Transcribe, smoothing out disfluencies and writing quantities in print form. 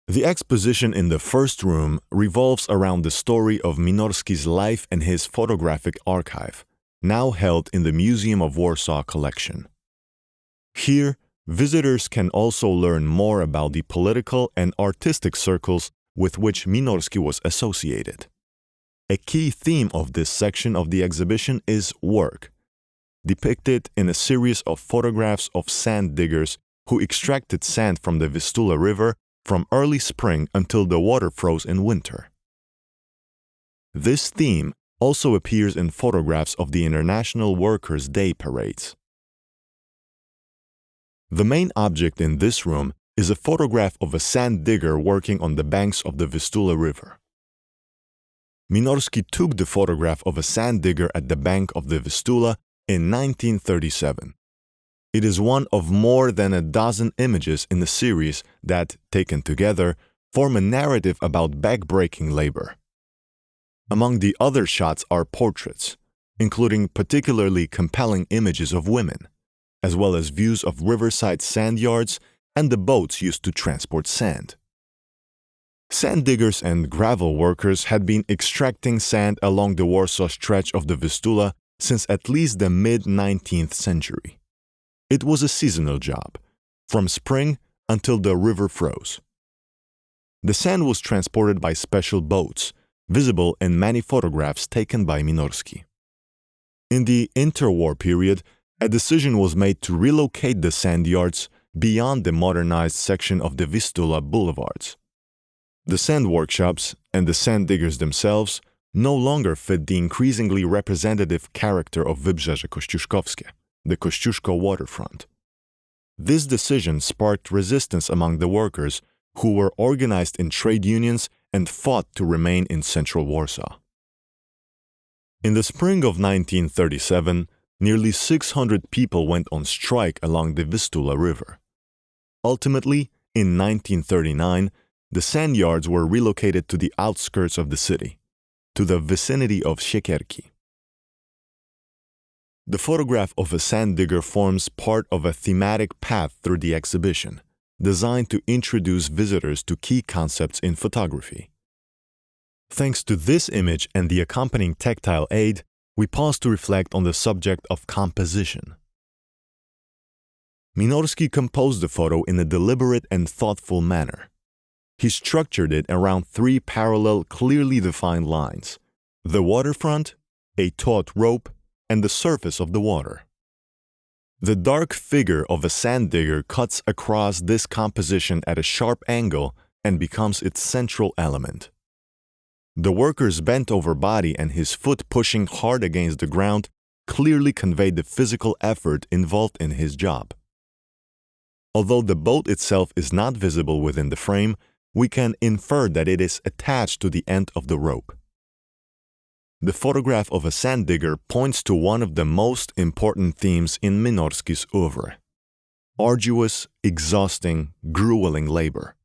The exposition in the first room revolves around the story of Minorski's life and his photographic archive, now held in the Museum of Warsaw collection. Here, visitors can also learn more about the political and artistic circles with which Minorski was associated. A key theme of this section of the exhibition is work, depicted in a series of photographs of sand diggers who extracted sand from the Vistula River from early spring until the water froze in winter. This theme also appears in photographs of the International Workers' Day parades. The main object in this room is a photograph of a sand digger working on the banks of the Vistula River. Minorski took the photograph of a sand digger at the bank of the Vistula in 1937. It is one of more than a dozen images in the series that, taken together, form a narrative about back-breaking labor. Among the other shots are portraits, including particularly compelling images of women, as well as views of riverside sand yards and the boats used to transport sand. Sand diggers and gravel workers had been extracting sand along the Warsaw stretch of the Vistula since at least the mid-19th century. It was a seasonal job, from spring until the river froze. The sand was transported by special boats, visible in many photographs taken by Minorski. In the interwar period, a decision was made to relocate the sand yards beyond the modernized section of the Vistula boulevards. The sand workshops and the sand diggers themselves no longer fit the increasingly representative character of Wybrzeże Kościuszkowskie, the Kościuszko waterfront. This decision sparked resistance among the workers, who were organized in trade unions and fought to remain in central Warsaw. In the spring of 1937, nearly 600 people went on strike along the Vistula River. Ultimately, in 1939, the sand yards were relocated to the outskirts of the city, to the vicinity of Siekierki. The photograph of a sand digger forms part of a thematic path through the exhibition, designed to introduce visitors to key concepts in photography. Thanks to this image and the accompanying tactile aid, we pause to reflect on the subject of composition. Minorski composed the photo in a deliberate and thoughtful manner. He structured it around three parallel, clearly defined lines: the waterfront, a taut rope, and the surface of the water. The dark figure of a sand digger cuts across this composition at a sharp angle and becomes its central element. The worker's bent-over body and his foot pushing hard against the ground clearly conveyed the physical effort involved in his job. Although the boat itself is not visible within the frame, we can infer that it is attached to the end of the rope. The photograph of a sand digger points to one of the most important themes in Minorski's oeuvre: arduous, exhausting, grueling labor.